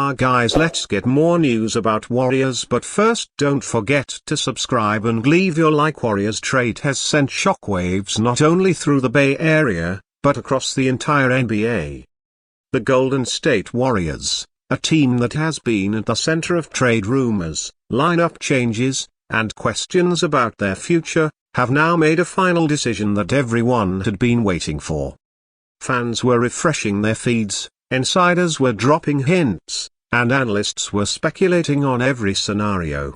Nah guys, let's get more news about Warriors, but first don't forget to subscribe and leave your like. Warriorstrade has sent shockwaves not only through the Bay Area, but across the entire NBA. The Golden State Warriors, a team that has been at the center of trade rumors, lineup changes, and questions about their future, have now made a final decision that everyone had been waiting for. Fans were refreshing their feeds, insiders were dropping hints, and analysts were speculating on every scenario.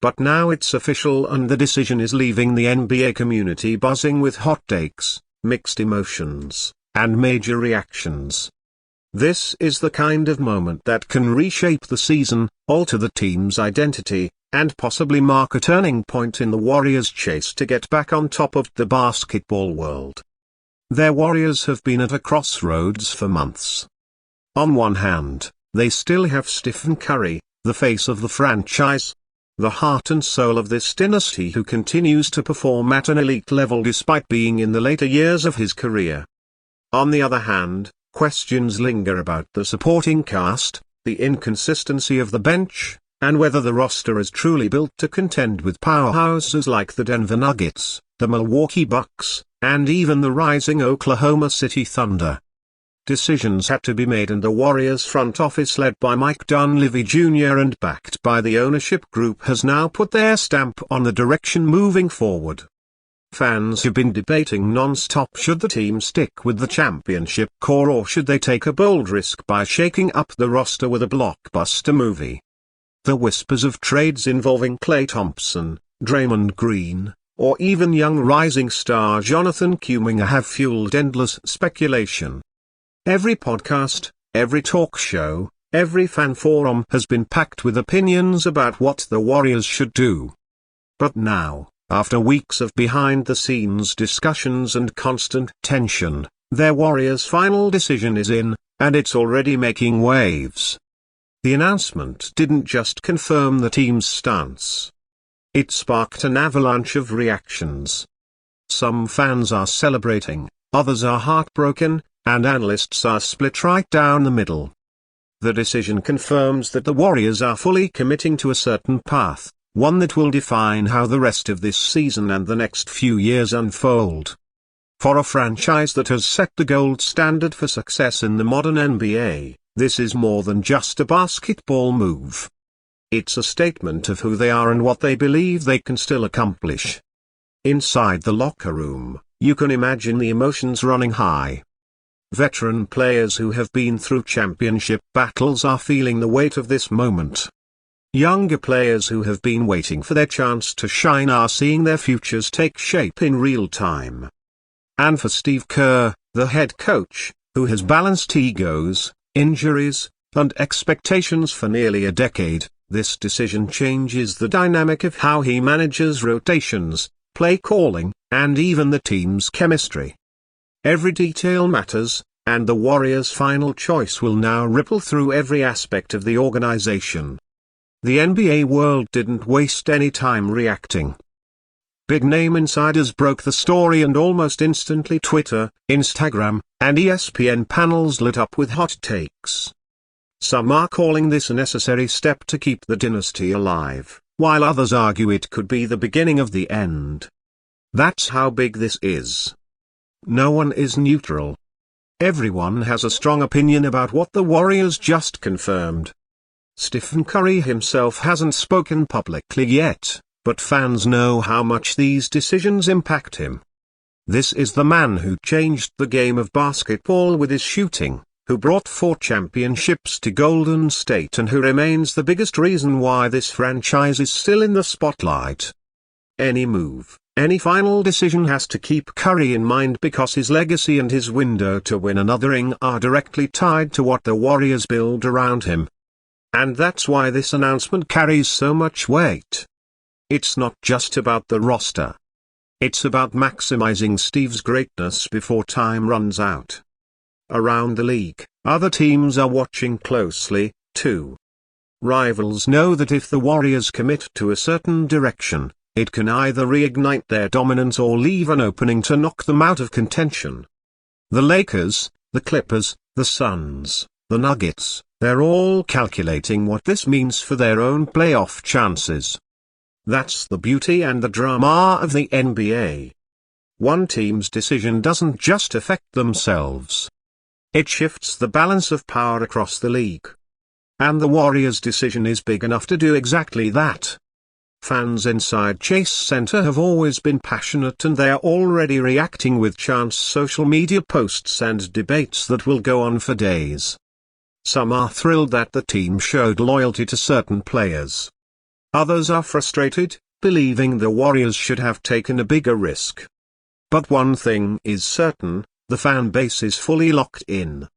But now it's official, and the decision is leaving the NBA community buzzing with hot takes, mixed emotions, and major reactions. This is the kind of moment that can reshape the season, alter the team's identity, and possibly mark a turning point in the Warriors' chase to get back on top of the basketball world. Their Warriors have been at a crossroads for months. On one hand, they still have Stephen Curry, the face of the franchise, the heart and soul of this dynasty, who continues to perform at an elite level despite being in the later years of his career. On the other hand, questions linger about the supporting cast, the inconsistency of the bench, and whether the roster is truly built to contend with powerhouses like the Denver Nuggets, the Milwaukee Bucks, and even the rising Oklahoma City Thunder. Decisions had to be made, and the Warriors front office, led by Mike Dunleavy Jr. and backed by the ownership group, has now put their stamp on the direction moving forward. Fans have been debating non-stop, should the team stick with the championship core or should they take a bold risk by shaking up the roster with a blockbuster movie. The whispers of trades involving Klay Thompson, Draymond Green, or even young rising star Jonathan Kuminga have fueled endless speculation. Every podcast, every talk show, every fan forum has been packed with opinions about what the Warriors should do. But now, after weeks of behind-the-scenes discussions and constant tension, their Warriors' final decision is in, and it's already making waves. The announcement didn't just confirm the team's stance. It sparked an avalanche of reactions. Some fans are celebrating, others are heartbroken, and analysts are split right down the middle. The decision confirms that the Warriors are fully committing to a certain path, one that will define how the rest of this season and the next few years unfold. For a franchise that has set the gold standard for success in the modern NBA, this is more than just a basketball move. It's a statement of who they are and what they believe they can still accomplish. Inside the locker room, you can imagine the emotions running high. Veteran players who have been through championship battles are feeling the weight of this moment. Younger players who have been waiting for their chance to shine are seeing their futures take shape in real time. And for Steve Kerr, the head coach, who has balanced egos, injuries, and expectations for nearly a decade, this decision changes the dynamic of how he manages rotations, play calling, and even the team's chemistry. Every detail matters, and the Warriors' final choice will now ripple through every aspect of the organization. The NBA world didn't waste any time reacting. Big-name insiders broke the story, and almost instantly Twitter, Instagram, and ESPN panels lit up with hot takes. Some are calling this a necessary step to keep the dynasty alive, while others argue it could be the beginning of the end. That's how big this is. No one is neutral. Everyone has a strong opinion about what the Warriors just confirmed. Stephen Curry himself hasn't spoken publicly yet, but fans know how much these decisions impact him. This is the man who changed the game of basketball with his shooting, who brought 4 championships to Golden State, and who remains the biggest reason why this franchise is still in the spotlight. Any move, any final decision has to keep Curry in mind, because his legacy and his window to win another ring are directly tied to what the Warriors build around him. And that's why this announcement carries so much weight. It's not just about the roster. It's about maximizing Steve's greatness before time runs out. Around the league, other teams are watching closely, too. Rivals know that if the Warriors commit to a certain direction, it can either reignite their dominance or leave an opening to knock them out of contention. The Lakers, the Clippers, the Suns, the Nuggets, They're all calculating what this means for their own playoff chances. That's the beauty and the drama of the NBA. One team's decision doesn't just affect themselves. It shifts the balance of power across the league. And the Warriors' decision is big enough to do exactly that. Fans inside Chase Center have always been passionate, and they are already reacting with chance social media posts and debates that will go on for days. Some are thrilled that the team showed loyalty to certain players. Others are frustrated, believing the Warriors should have taken a bigger risk. But one thing is certain, the fan base is fully locked in.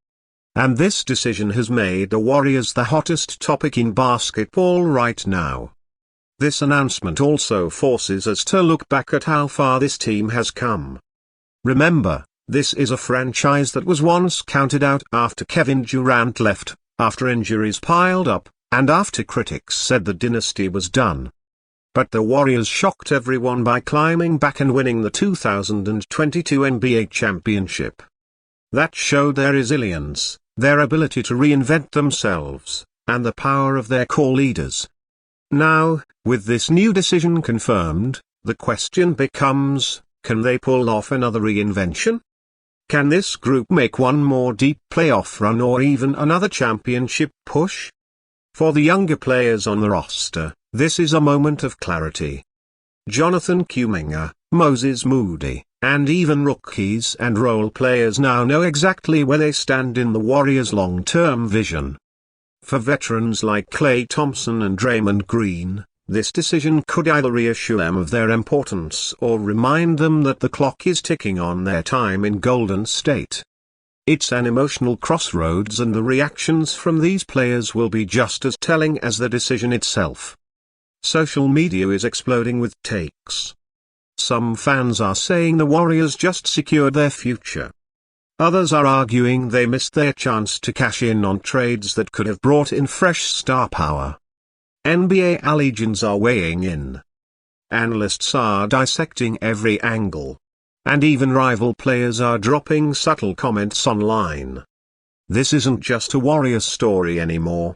And this decision has made the Warriors the hottest topic in basketball right now. This announcement also forces us to look back at how far this team has come. Remember, this is a franchise that was once counted out after Kevin Durant left, after injuries piled up, and after critics said the dynasty was done. But the Warriors shocked everyone by climbing back and winning the 2022 NBA championship. That showed their resilience, their ability to reinvent themselves, and the power of their core leaders. Now, with this new decision confirmed, the question becomes, can they pull off another reinvention? Can this group make one more deep playoff run or even another championship push? For the younger players on the roster, this is a moment of clarity. Jonathan Kuminga, Moses Moody, and even rookies and role players now know exactly where they stand in the Warriors' long-term vision. For veterans like Klay Thompson and Draymond Green, this decision could either reassure them of their importance or remind them that the clock is ticking on their time in Golden State. It's an emotional crossroads, and the reactions from these players will be just as telling as the decision itself. Social media is exploding with takes. Some fans are saying the Warriors just secured their future. Others are arguing they missed their chance to cash in on trades that could have brought in fresh star power. NBA allegiants are weighing in. Analysts are dissecting every angle. And even rival players are dropping subtle comments online. This isn't just a Warriors story anymore.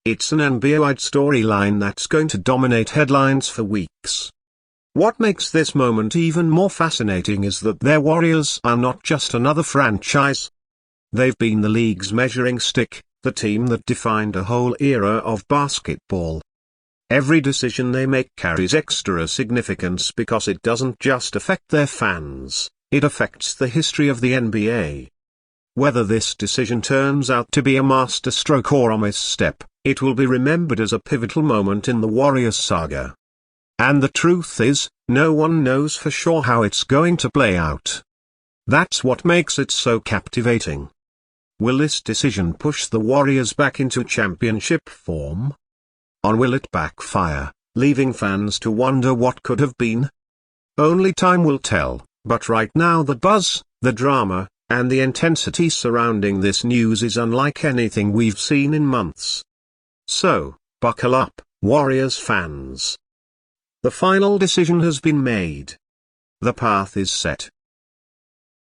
It's an NBA-wide storyline that's going to dominate headlines for weeks. What makes this moment even more fascinating is that their Warriors are not just another franchise. They've been the league's measuring stick, the team that defined a whole era of basketball. Every decision they make carries extra significance because it doesn't just affect their fans, it affects the history of the NBA. Whether this decision turns out to be a masterstroke or a misstep, it will be remembered as a pivotal moment in the Warriors saga. And the truth is, no one knows for sure how it's going to play out. That's what makes it so captivating. Will this decision push the Warriors back into championship form? Or will it backfire, leaving fans to wonder what could have been? Only time will tell, but right now the buzz, the drama, and the intensity surrounding this news is unlike anything we've seen in months. So, buckle up, Warriors fans. The final decision has been made. The path is set.